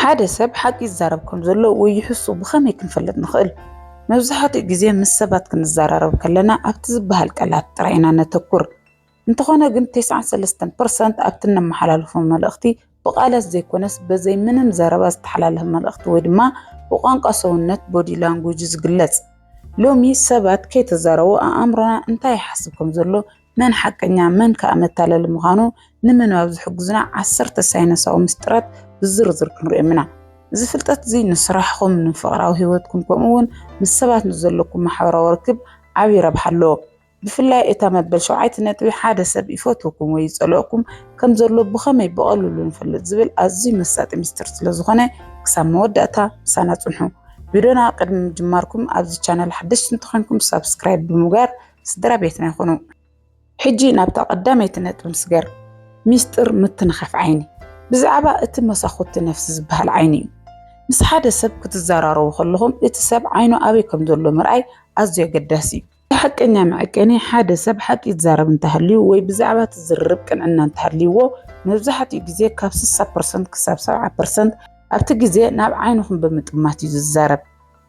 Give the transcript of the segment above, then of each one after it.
ሓደ ሰብ ሓቂ ይዛረብኩም ዘሎ ወይ ይሕሱ ብኸመይ ክንፈልጥ ንኽእል? መብዛሕትኡ ግዜ ምስ ሰባት ክንዛረብ ከለና ኣብቲ ዝበሃል ቃላት ጥራይና ነተኩር። እንተኾነ ግን 93% ኣብቲ ነመሓላልፎ መልእኽቲ ብቃላት ዘይኮነስ በዘይ ምንም ዘረባ ዝተሓላለፈ መልእኽቲ ወይ ድማ ብቋንቋ ሰውነት ቦዲ ላንጉጅ ዝግለጽ። ሎሚ ሰባት ከይተዛረቡ ኣእምሮና እንታይ ይሓስብኩም ዘሎ መን ሓቀኛ መን ከኣመታለል ምዃኑ ንምንባብ ዝሕግዙና 10 ሳይነሳዊ ምስጢራት ብዝርዝር ክንሪኦም ኢና። እዚ ፍልጠት እዚ ንስራሕኩም ንፍቕራዊ ህይወትኩም ከምኡውን ምስ ሰባት ንዘለኩም ማሕበራዊ ርክብ ዓብይ ረብሓ ኣለዎ። ብፍላይ እታ መበል 7.1 ሰብ ይፈትወኩም ወይ ይጸልኦኩም ከም ዘሎ ብኸመይ ብቐሊሉ ንፈልጥ ዝብል ኣዝዩ መሳጢ ምስጢር ስለዝኾነ ክሳብ መወዳእታ ምሳና ጽንሑ። ቪድዮና ቅድሚ ምጅማርኩም ኣብዚ ቻናል ሓደሽቲ እንትኾንኩም ሰብስክራይብ ብምግባር ስድራ ቤትና ይኹኑ። ሕጂ ናብታ ቀዳመይቲ ነጥብ ንስገር። ምስጢር ምትንኻፍ ዓይኒ ብዛዕባ እቲ መሳኹቲ ነፍሲ ዝበሃል ዓይኒ እዩ። ምስ ሓደ ሰብ ክትዘራረቡ ከለኹም እቲ ሰብ ዓይኑ ኣበይ ከም ዘሎ ምርኣይ ኣዝዩ ኣገዳሲ እዩ። ሓቀኛ መዐቀኒ ሓደ ሰብ ሓቂ ይዛረብ እንተሃልዩ ወይ ብዛዕባ ትዝርብ ቅንዕና እንተሃልይዎ መብዛሕትኡ ግዜ ካብ 60% ክሳብ 70% ኣብቲ ግዜ ናብ ዓይንኹም ብምጥማት እዩ ዝዛረብ።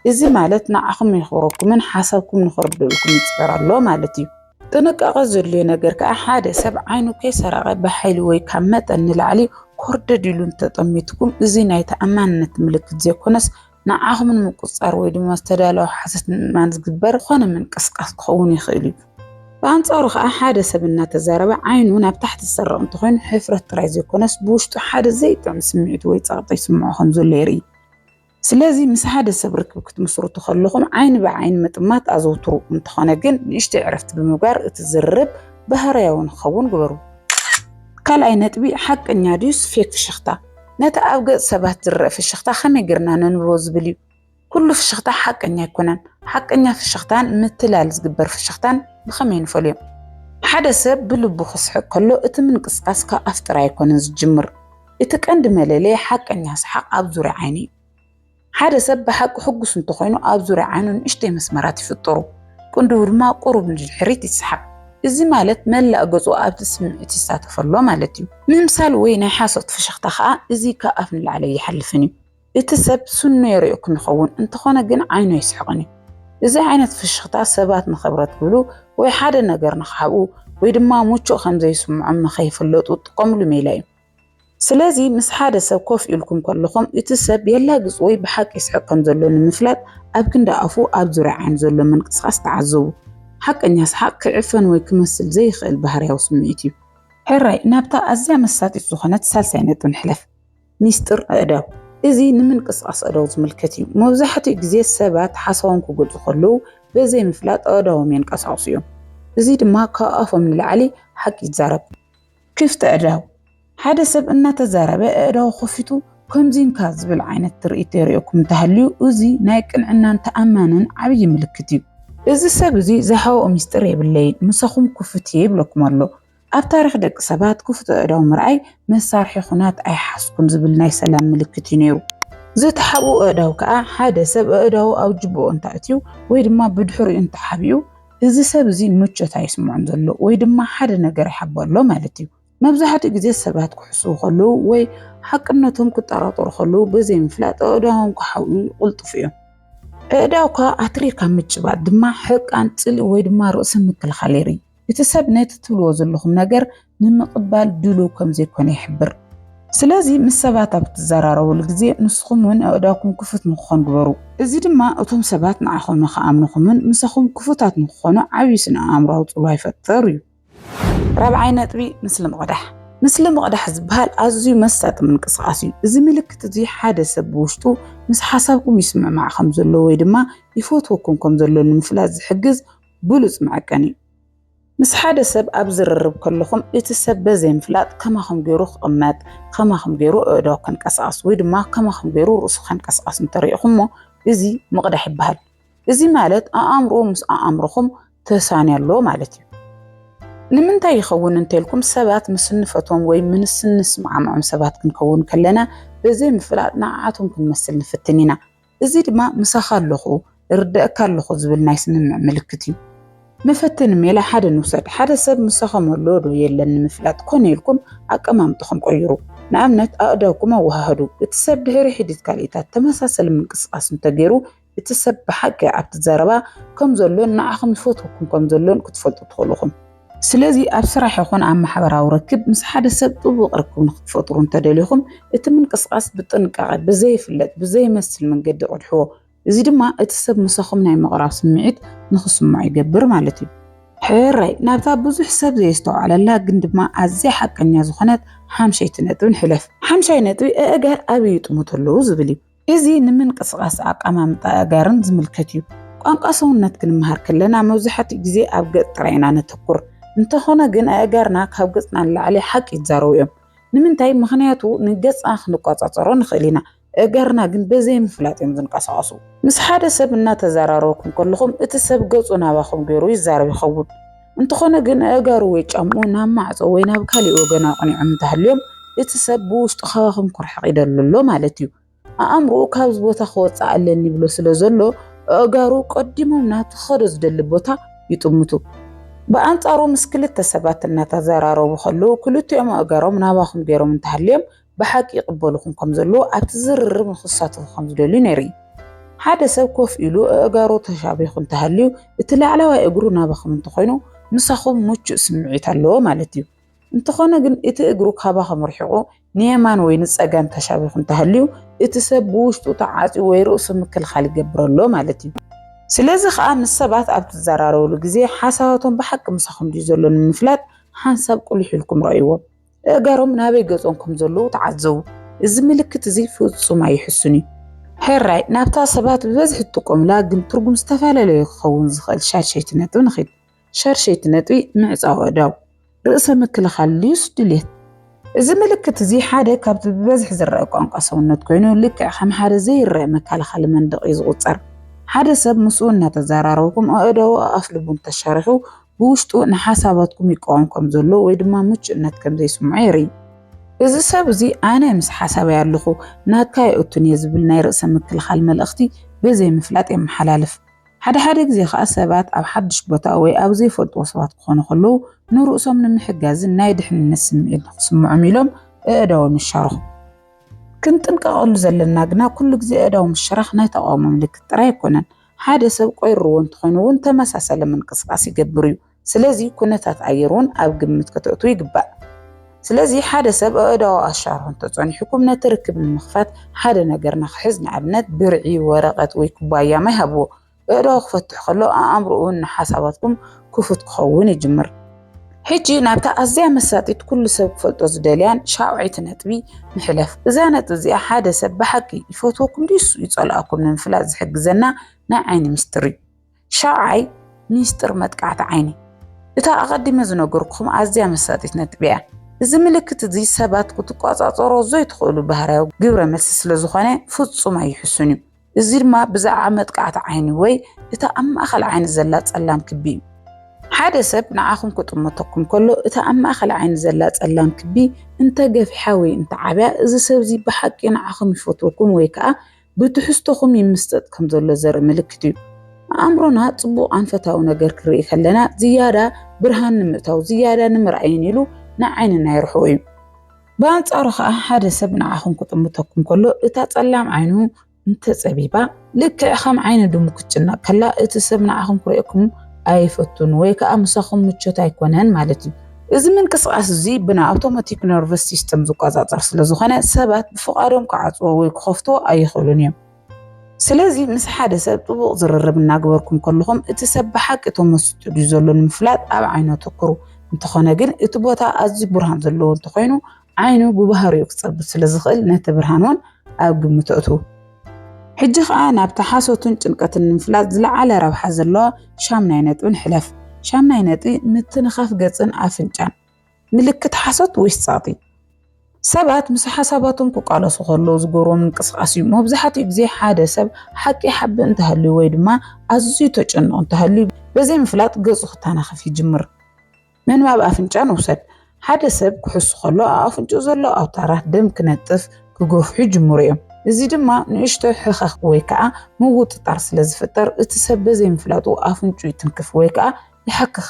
እዚ ማለት ንዓኹም ይኽብረኩምን ሓሳብኩም ንኽርድኡልኩም ይፅበር ኣሎ ማለት እዩ። ጥንቃቐ ዘድልዮ ነገር ከዓ ሓደ ሰብ ዓይኑ ከይሰረቐ ብሓይሊ ወይ ካብ መጠን ንላዕሊ ኮርደድ ኢሉ እንተጠሚትኩም እዚ ናይ ተኣማንነት ምልክት ዘይኮነስ ንዓኹም ንምቁፅፃር ወይ ድማ ዝተዳለወ ሓሰት ንምእማን ዝግበር ዝኾነ ምንቅስቃስ ክኸውን ይኽእል እዩ። ብኣንጻሩ ከዓ ሓደ ሰብ እናተዛረበ ዓይኑ ናብ ታሕቲ ዝሰርቕ እንተኾይኑ ሕፍረት ጥራይ ዘይኮነስ ብውሽጡ ሓደ ዘይጥዕም ስምዒት ወይ ፀቕጢ ይስምዖ ከም ዘሎ የርኢ። ስለዚ ምስ ሓደ ሰብ ርክብ ክትምስርቱ ከለኹም ዓይኒ ብዓይኒ ምጥማት ኣዘውትሩ። እንተኾነ ግን ንእሽተይ ዕረፍቲ ብምግባር እቲ ዝርርብ ባህርያዊ ንኽኸውን ግበሩ። ካልኣይ ነጥቢ ሓቀኛ ድዩስ ፌክ ፍሽኽታ? ነቲ ኣብ ገጽ ሰባት ዝርአ ፍሽኽታ ከመይ ጌርና ነንብቦ ዝብል እዩ። ኩሉ ፍሽኽታ ሓቀኛ ኣይኮነን። ሓቀኛ ፍሽኽታን ምትላል ዝግበር ፍሽኽታን ብኸመይ ንፈልዮም? ሓደ ሰብ ብልቡ ክስሕቅ ከሎ እቲ ምንቅስቃስ ካብ ኣፍ ጥራይ ኣይኮነን ዝጅምር። እቲ ቀንዲ መለለይ ሓቀኛ ሰሓቕ ኣብ ዙርያ ዓይኒ እዩ። ሓደ ሰብ ብሓቂ ሕጉስ እንተኾይኑ ኣብ ዙርያ ዓይኑ ንእሽተይ መስመራት ይፍጠሩ። ቅንድቡ ድማ ቁሩብ ንድሕሪት ይስሓብ። እዚ ማለት መላእ ገጹ ኣብቲ ስምዒት ይሳተፍ ኣሎ ማለት እዩ። ምምሳል ወይ ናይ ሓሶት ፍሽኽታ ከዓ እዚ ካብ ኣፍ ንላዕሊ ይሓልፍን እዩ። እቲ ሰብ ስኑ የርእየኩም ይኸውን እንተኾነ ግን ዓይኑ ይስሕቕን እዩ። እዚ ዓይነት ፍሽኽታ ሰባት ንኽብረት ክብሉ ወይ ሓደ ነገር ንኽሓብኡ ወይ ድማ ሙቹእ ከም ዘይስምዖም ንኸይፍለጡ ጥቀምሉ ሜላ እዩ። ስለዚ ምስ ሓደ ሰብ ኮፍ ኢልኩም ከለኹም እቲ ሰብ የላግጽ ወይ ብሓቂ ይስሕቅ ከም ዘሎ ንምፍላጥ ኣብ ክንዲ ኣፉ ኣብ ዙርያ ዓይኑ ዘሎ ምንቅስቓስ ተዓዘቡ። ሓቀኛ ሰሓቕ ክዕፈን ወይ ክመስል ዘይኽእል ባህርያዊ ስምዒት እዩ። ሕራይ ናብታ ኣዝያ መሳጢት ዝኾነት ሳልሳይ ነጥቢ ንሕለፍ። ሚስጥር ኣእዳው። እዚ ንምንቅስቓስ ኣእዳው ዝምልከት እዩ። መብዛሕትኡ ግዜ ሰባት ሓሳቦም ክገልጹ ከለዉ በዘይ ምፍላጥ ኣእዳዎም የንቀሳቕሱ እዮም። እዚ ድማ ካብ ኣፎም ንላዕሊ ሓቂ ይዛረብ። ክፍቲ ኣእዳው። ሓደ ሰብ እናተዛረበ ኣእዳው ከፊቱ ከምዚንካ ዝብል ዓይነት ትርኢት የርእየኩም እንተሃልዩ እዚ ናይ ቅንዕናን ተኣማንን ዓብይ ምልክት እዩ። እዚ ሰብ እዚ ዝሃቦ ሚስጥር የብለይን ምሳኹም ክፉት ይብለኩም ኣሎ። ኣብ ታሪክ ደቂ ሰባት ክፉት ኣእዳው ምርኣይ መሳርሒ ኩናት ኣይሓስኩም ዝብል ናይ ሰላም ምልክት እዩ ነይሩ። ዝተሓብኡ ኣእዳው ከዓ ሓደ ሰብ ኣእዳው ኣብ ጅብኦ እንተኣትዩ ወይ ድማ ብድሕሪኡ እንተሓቢኡ እዚ ሰብ እዚ ምቾት ኣይስምዖን ዘሎ ወይ ድማ ሓደ ነገር ይሓቦ ኣሎ ማለት እዩ። መብዛሕትኡ ግዜ ሰባት ክሕስቡ ከለዉ ወይ ሓቅነቶም ክጠራጠሩ ከለዉ በዘይ ምፍላጥ ኣእዳዎም ክሓብኡ ይቕልጥፉ እዮም። ኣእዳውካ ኣትሪካ ምጭባጥ ድማ ሕቃን ፅልኢ ወይ ድማ ርእሲ ምክልኻል የርኢ። እቲ ሰብ ነቲ ትብልዎ ዘለኹም ነገር ንምቕባል ድሉው ከም ዘይኮነ ይሕብር። ስለዚ ምስ ሰባት ኣብ ትዘራረቡሉ ግዜ ንስኹም እውን ኣእዳውኩም ክፉት ንክኾን ግበሩ። እዚ ድማ እቶም ሰባት ንዓኹም ንኽኣምኑኹምን ምሳኹም ክፉታት ንክኾኑ ዓብዪ ስነ ኣእምሮኣዊ ፅልዋ ይፈጥር እዩ። ራብዓይ ነጥቢ ምስሊ ምቕዳሕ። ምስሊ ምቕዳሕ ዝበሃል ኣዝዩ መሳጢ ምንቅስቓስ እዩ። እዚ ምልክት እዚ ሓደ ሰብ ብውሽጡ ምስ ሓሳብኩም ይስምዕማዕ ከም ዘሎ ወይ ድማ ይፈትወኩም ከም ዘሎ ንምፍላጥ ዝሕግዝ ብሉፅ መዐቀኒ እዩ። ምስ ሓደ ሰብ ኣብ ዝርርብ ከለኹም እቲ ሰብ በዘይ ምፍላጥ ከማኹም ገይሩ ክቕመጥ ከማኹም ገይሩ ኣእዳው ከንቀሳቕስ ወይ ድማ ከማኹም ገይሩ ርእሱ ከንቀሳቕስ እንተሪኢኹሞ እዚ ምቕዳሕ ይበሃል። እዚ ማለት ኣእምሮ ምስ ኣእምሮኹም ተሳንያ ኣሎ ማለት እዩ። ንምንታይ ይኸውን እንተልኩም ሰባት ምስ ንፈቶም ወይ ምስ ንስማዕምዖም ሰባት ክንከውን ከለና በዘይ ምፍላጥ ንዓዓቶም ክንመስል ንፍትን ኢና። እዚ ድማ ምሳኻ ኣለኹ ርድአካ ኣለኹ ዝብል ናይ ስምምዕ ምልክት እዩ። መፈተኒ ሜላ ሓደ ንውሰድ። ሓደ ሰብ ምሳኹም ኣሎ ዶ የለን ንምፍላጥ ኮነ ኢልኩም ኣቀማምጥኹም ቀይሩ። ንኣብነት ኣእዳውኩም ኣወሃህዱ እቲ ሰብ ድሕሪ ሒዲት ካልኢታት ተመሳሰለ ምንቅስቃስ እንተገይሩ እቲ ሰብ ብሓቂ ኣብቲ ዘረባ ከም ዘሎን ንዓኹም ይፈትወኩም ከም ዘሎን ክትፈልጡ ትኽእሉኹም። ስለዚ ኣብ ስራሕ ይኹን ኣብ ማሕበራዊ ርክብ ምስ ሓደ ሰብ ጥቡቕ ርክብ ንክትፈጥሩ እንተደልይኹም እቲ ምንቅስቃስ ብጥንቃቐ ብዘይፍለጥ ብዘይመስል መንገዲ ቅድሕዎ። እዚ ድማ እቲ ሰብ ምሳኹም ናይ ምቕራብ ስምዒት ንኽስምዖ ይገብር ማለት እዩ። ሕራይ ናብታ ብዙሕ ሰብ ዘየስተውዓለላ ግን ድማ ኣዝያ ሓቀኛ ዝኾነት ሓምሸይቲ ነጥቢ ንሕለፍ። ሓምሻይ ነጥቢ ኣእጋር ኣበይ ይጥሙቱ ኣለዉ ዝብል እዩ። እዚ ንምንቅስቃስ ኣቀማምጣ ኣእጋርን ዝምልከት እዩ። ቋንቋ ሰውነት ክንምሃር ከለና መብዛሕትኡ ግዜ ኣብ ገጽ ጥራይ ኢና ነተኩር። እንተኾነ ግን ኣእጋርና ካብ ገጽና ንላዕሊ ሓቂ ይዛረቡ እዮም። ንምንታይ? ምክንያቱ ንገጽና ክንቆጻጸሮ ንኽእል ኢና። ኣእጋርና ግን በዘይ ምፍላጥ እዮም ዝንቀሳቐሱ። ምስ ሓደ ሰብ እናተዘራረብኩም ከለኹም እቲ ሰብ ገጹ ናባኹም ገይሩ ይዛረብ ይኸውን። እንተኾነ ግን ኣእጋሩ ወይ ጫምኡ ናብ ማዕጾ ወይ ናብ ካሊእ ወገን ኣቕኒዖም እንተሃልዮም እቲ ሰብ ብውሽጡ ካባኹም ክርሕቕ ይደሊ ኣሎ ማለት እዩ። ኣእምሮኡ ካብዚ ቦታ ክወፅእ ኣለኒ ብሎ ስለ ዘሎ ኣእጋሩ ቀዲሞም ናቱ ክኸዶ ዝደሊ ቦታ ይጥምቱ። ብኣንጻሩ ምስ ክልተ ሰባት እናተዘራረቡ ከለዉ ክልቲኦም ኣእጋሮም ናባኹም ገይሮም እንተሃልዮም ብሓቂ ይቕበሉኹም ከም ዘለዎ ኣብቲ ዝርርብ ንክሳተፉ ከም ዝደልዩ ነይርኢ። ሓደ ሰብ ኮፍ ኢሉ ኣእጋሩ ተሻቢኹ እንተሃልዩ እቲ ላዕለዋይ እግሩ ናባኹም እንተኾይኑ ምሳኹም ምቹእ ስምዒት ኣለዎ ማለት እዩ። እንተኾነ ግን እቲ እግሩ ካባኹም ርሒቑ ንየማን ወይ ንጸጋም ተሻቢኹ እንተሃልዩ እቲ ሰብ ብውሽጡ ተዓጽዩ ወይ ርእሱ ምክልኻል ይገብር ኣሎ ማለት እዩ። ስለዚ ከዓ ምስ ሰባት ኣብ ትዘራረብሉ ግዜ ሓሳባቶም ብሓቂ ምሳኹም ድዩ ዘሎ ንምፍላጥ ሓንሳብ ቁልሕ ኢልኩም ረእይዎም። ኣእጋሮም ናበይ ገጾም ከም ዘለዉ ተዓዘቡ። እዚ ምልክት እዚ ፍጹም ኣይሕሱን እዩ። ሕራይ ናብታ ሰባት ብበዝሒ ትጥቀሙላ ግን ትርጉም ዝተፈላለየ ክኸውን ዝኽእል ሻድሸይቲ ነጥቢ ንኸይድ። ሻድሸይቲ ነጥቢ ምዕፃው ኣእዳው ርእሰ ምክልኻል ድዩስ ድሌት? እዚ ምልክት እዚ ሓደ ካብቲ ብበዝሒ ዝረአ ቋንቋ ሰውነት ኮይኑ ልክዕ ከም ሓደ ዘይረአ መከላኸሊ መንደቕ እዩ ዝቑፀር። ሓደ ሰብ ምስኡ እናተዘራረብኩም ኣእዳው ኣፍ ልቡ ተሸሪሑ ብውሽጡ ንሓሳባትኩም ይቃወም ከም ዘሎ ወይ ድማ ምቹእነት ከም ዘይስምዖ የርኢ። እዚ ሰብ እዚ ኣነ ምስ ሓሳበይ ኣለኹ ናትካ ይእቱን እየ ዝብል ናይ ርእሰ ምክልኻል መልእኽቲ በዘይ ምፍላጥ የመሓላልፍ። ሓደ ግዜ ከዓ ሰባት ኣብ ሓድሽ ቦታ ወይ ኣብ ዘይፈልጥዎ ሰባት ክኾኑ ከለዉ ንርእሶም ንምሕጋዝን ናይ ድሕንነት ስምዒት ንክስምዖም ኢሎም ኣእዳዎም ይሻርኹ። ክንጥንቀቐሉ ዘለና ግና ኩሉ ግዜ ኣእዳው ምሽራኽ ናይ ተቃውሞ ምልክት ጥራይ ኣይኮነን። ሓደ ሰብ ቆይርዎ እንተኾይኑ እውን ተመሳሰለ ምንቅስቃስ ይገብር እዩ። ስለዚ ኩነታት ኣየር እውን ኣብ ግምት ከተእቱ ይግባእ። ስለዚ ሓደ ሰብ ኣእዳው ኣሻርሑ እንተጸኒሕኩም ነቲ ርክብ ንምኽፋት ሓደ ነገር ንኽሕዝ ንኣብነት ብርዒ፣ ወረቐት ወይ ኩባያ ማይ ሃብዎ። ኣእዳው ክፈትሕ ከሎ ኣእምሮኡን ንሓሳባትኩም ክፉት ክኸውን ይጅምር። ሕጂ ናብታ ኣዝያ መሳጢት ኩሉ ሰብ ክፈልጦ ዝደልያን ሻውዓይቲ ነጥቢ ንሕለፍ። እዛ ነጥቢ እዚኣ ሓደ ሰብ ብሓቂ ይፈትወኩም ድዩስ ይጸልኣኩም ንምፍላጥ ዝሕግዘና ናይ ዓይኒ ምስጢር እዩ። ሻውዓይ ሚስጥር መጥቃዕቲ ዓይኒ። እታ ኣቐዲመ ዝነገርኩኹም ኣዝያ መሳጢት ነጥቢ እያ። እዚ ምልክት እዚ ሰባት ክትቆጻጸሮ ዘይትኽእሉ ባህርያዊ ግብረ መልሲ ስለ ዝኾነ ፍጹም ኣይሕሱን እዩ። እዚ ድማ ብዛዕባ መጥቃዕቲ ዓይኒ ወይ እታ ኣብ ማእኸል ዓይኒ ዘላ ጸላም ክቢ እዩ። ሓደ ሰብ ንዓኹም ክጥመተኩም ከሎ እታ ኣብ ማእኸል ዓይኒ ዘላ ጸላም ክቢ እንተገፊሓ ወይ እንተዓብያ እዚ ሰብ እዚ ብሓቂ ንዓኹም ይፈትወኩም ወይ ከዓ ብትሕዝቶኹም ይምስጠጥ ከም ዘሎ ዘርኢ ምልክት እዩ። ኣእምሮና ጽቡቕ ኣንፈታዊ ነገር ክርኢ ከለና ዝያዳ ብርሃን ንምእታው ዝያዳ ንምርኣይን ኢሉ ንዓይንና ይርሕቑ እዩ። ብኣንጻሩ ከዓ ሓደ ሰብ ንዓኹም ክጥምተኩም ከሎ እታ ጸላም ዓይኑ እንተጸቢባ ልክዕ ከም ዓይኒ ድሙ ክትጭነቕ ከላ እቲ ሰብ ንዓኹም ክርእየኩም ኣይፈቱን ወይ ከዓ ምሳኹም ምቾት ኣይኮነን ማለት እዩ። እዚ ምንቅስቓስ እዚ ብና ኣውቶማቲክ ነርቨስ ሲስተም ዝቆጻጸር ስለ ዝኾነ ሰባት ብፍቓዶም ክዓጽዎ ወይ ክኸፍትዎ ኣይኽእሉን እዮም። ስለዚ ምስ ሓደ ሰብ ጥቡቕ ዝርርብ እናግበርኩም ከለኹም እቲ ሰብ ብሓቂ ተመስጡ ድዩ ዘሎ ንምፍላጥ ኣብ ዓይኑ ተኩሩ። እንተኾነ ግን እቲ ቦታ ኣዝዩ ብርሃን ዘለዎ እንተኾይኑ ዓይኑ ብባህሪኡ ክጸብብ ስለ ዝኽእል ነቲ ብርሃን እውን ኣብ ግምት እትዉ። ሕጂ ከዓ ናብቲ ሓሶትን ጭንቀትን ንምፍላጥ ዝለዓለ ረብሓ ዘለዋ ሻምናይ ነጥቢ ንሕለፍ። ሻምናይ ነጥቢ ምትንኻፍ ገጽን ኣፍንጫን ምልክት ሓሶት ወይስ ጸቕጢ? ሰባት ምስ ሓሳባቶም ክቃለሱ ከለዉ ዝገብርዎ ምንቅስቓስ እዩ። መብዛሕትኡ ግዜ ሓደ ሰብ ሓቂ ሓቢ እንተሃልዩ ወይ ድማ ኣዝዩ ተጨንቆ እንተሃልዩ በዘይ ምፍላጥ ገጹ ክተናኸፍ ይጅምር። ምንባብ ኣፍንጫ ንውሰድ። ሓደ ሰብ ክሕሱ ከሎ ኣፍንጫኡ ዘሎ ኣውታራት ደም ክነጥፍ ክገፍሑ ይጅምሩ እዮም። እዚ ድማ ንእሽቶ ሕኸኽ ወይ ከዓ ምውጥጣር ስለ ዝፍጠር እቲ ሰብ በዘይ ምፍላጡ ኣፍንጫኡ ይትንክፍ ወይ ከዓ ይሓክኽ።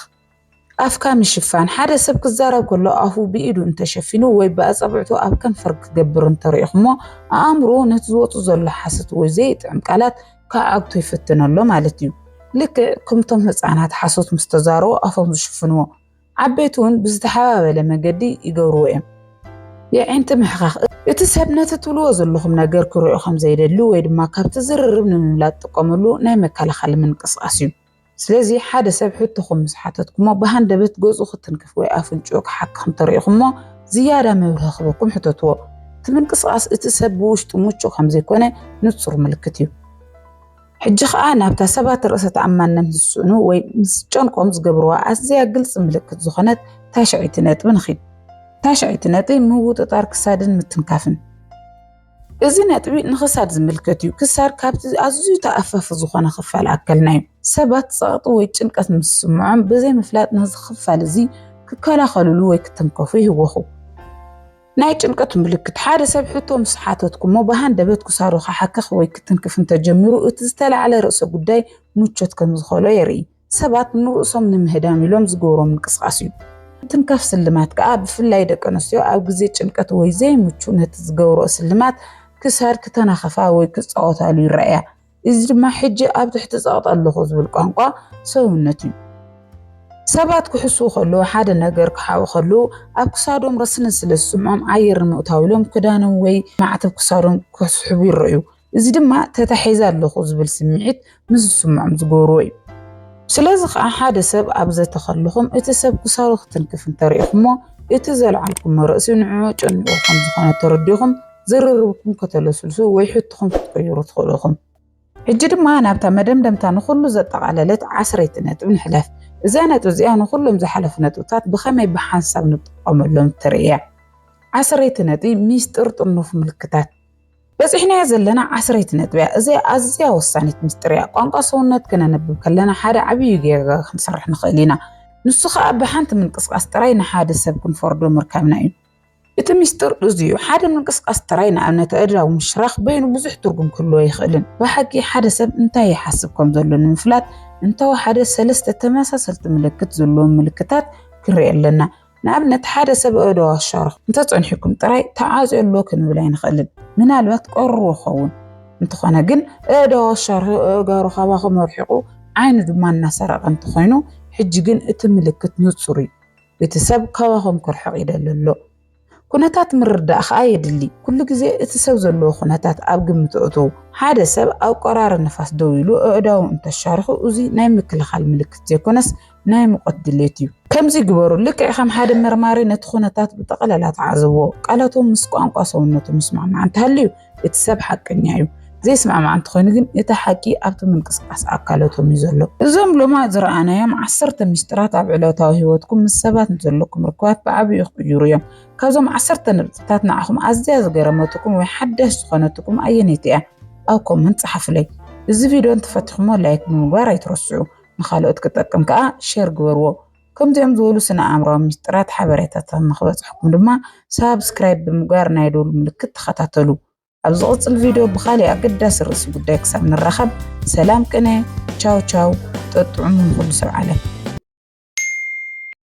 أفكا مشفان حدا سب كزارب كله أفو بإيدو انت شفينو ويبقى أصبعتو أبكن فرق قبر انت ريخمو أمرو نتزوطو زلو حاسط وزيت عمقالات كعبتو يفتن الله مالتيو لك كمتم هزعنات حاسوت مستزارو أفو مشفنو عبيتون بزدحابة لما قدي يقوروهم يعني تمحقق يتسهب نتتولو زلوهم ناقر كرويخم زيدلو ويدما كابت زرر من الملاد تقوملو نايمك على خال من قصقاسيو سلازي حدا سب حتكم مسحاتكم بهندبت جزء ختنكف ويقافنجوك حقهم طريقهم زيادة ما يرخبكم حتتو تمن قصقاس اتسبوش تموتشو خمزي كونه نتصر ملكتيو حجخ أنا بتا سبات رأسة عمان نمسونو ومسجونكم زقبروا أزيا قلص ملكت زخنات تاشعيتنات بنخيد تاشعيتناتي موجود أطارك سادن متنكافن إذن تبي نخسر زملكتيو كسر كابت أزوي تأفف زخانة خفال أكلنايو سبات سقطوا ويتشنكس مسمعهم بزي مفلات نهز خفال زي كلا خلولو ويكتنكفيه وخو نايتشنكت ملكت حادة سبحتو مسحاتتكم مو بهان دبيتكو صارو حكخ ويكتنكف انت جميرو اتزتال على رأسه قداي موتشتكم زخولو يري سبات من رؤسهم نمهدامي لهم زقورو من قصقاسيو تنكف سلمات كأب في اللايدة كنسيو أو قزيت شنكت ويزي موتشو نتزقورو سلمات كسار كتنا خفاوي كسقوط على الرأي إذا ما حجة أب تحت سقط اللغز بالقنقة سوونتي سبات كحسو خلو حدا نجر كحاو خلو أب كسارهم رسنا سلسمهم عير مقتاولهم كدانوا وي معتب كسارهم كسحبوا الرأيو إذا ما تتحيز اللغز بالسمعت مزسمهم زقوروي سلازق عن حدا سب أبزي تخلهم اتسب كسارو ختنكف انتريخمو اتزال عنكم رأسي نعوش أن وخم زخانة ترديهم زرركم كتلسلسو ويحطهم تغيروا تخلوهم حجر ما أنا بتا مدام تانو خلو زدق على لت عسريتنات ونحلف إذا نتوزيانو خلو مزحلف نتوتات بخمي بحانساب نتقوم لهم تريع عسريتنات ميسترط النوف ملكتات بس إحنا يزلنا عسريتنات بيا زي أزيا وصانيت مستريع قانقا صونات كنا نبب كلنا حدا عبيوغيغا خنصرح نخلينا نسخة أبحانت من قصقاس تراينا حادث سبكن فردو مركبنا يتميستر أزيو حدا من قصقاس تراينا أو نتأجا ومشراخ بينو بزح ترقم كله يخلن بحكي حدا سب انتا يحسبكم ذلون المفلات انتا وحدا سلسة تماسا سلت ملكت ذلون ملكتات كريق لنا نابنت حدا سب أدوا الشارخ انتا تعنحكم تراي تعازع اللوكن بلاين خلن من الوقت قروا خون انتا خوانا قن أدوا الشارخ قارو خواخو مرحقو عين دمان ناسرق انتا خوينو حج قن اتملكت نتصري بتسب كواهم كرحق إلى اللو كنتات مرد أخايد اللي كل جزء اتسوز اللو خناتات أبقى متعطو حدا سب أو قرار النفس دويلو أداو انت الشارخ وزي نايمك الخال ملكت يكونس نايم قدليتيو كم زي قبرو لك إخام حدا مرماري نتخونتات بتقللات عزبو قالتو مسكو أنقاسو ونتو مسمع معن تهليو اتساب حق نيايو زي اسمع معن تخونيقن يتحكي أبتو من قصقاس أكالتو ميزولو الزوم لما زرعانا يوم عصرت مشترات عبعلوتاو هيوتكم السبات نزلوكم ركوات بعبي يخيوريوم كازوم عصرت نبتات نعخم أزياز غيرموتكم ويحدش سخونتكم أي نيتيا أو كومنت صحفلي إذا فيديو انت فتحمو لايك من مبارا يترسعو نخالوت كتاكم كأ شير قورو كم ديم زولو سنة أمرو مشترات حبريتات نخبط حكم دما سابسكرايب بمقار نايدو الملكت خطاتلو أبزغط الفيديو بخالي أقدس الرسي قداك سامن الرخب سلام كني تشاو تشاو تطعمون كل سبعالة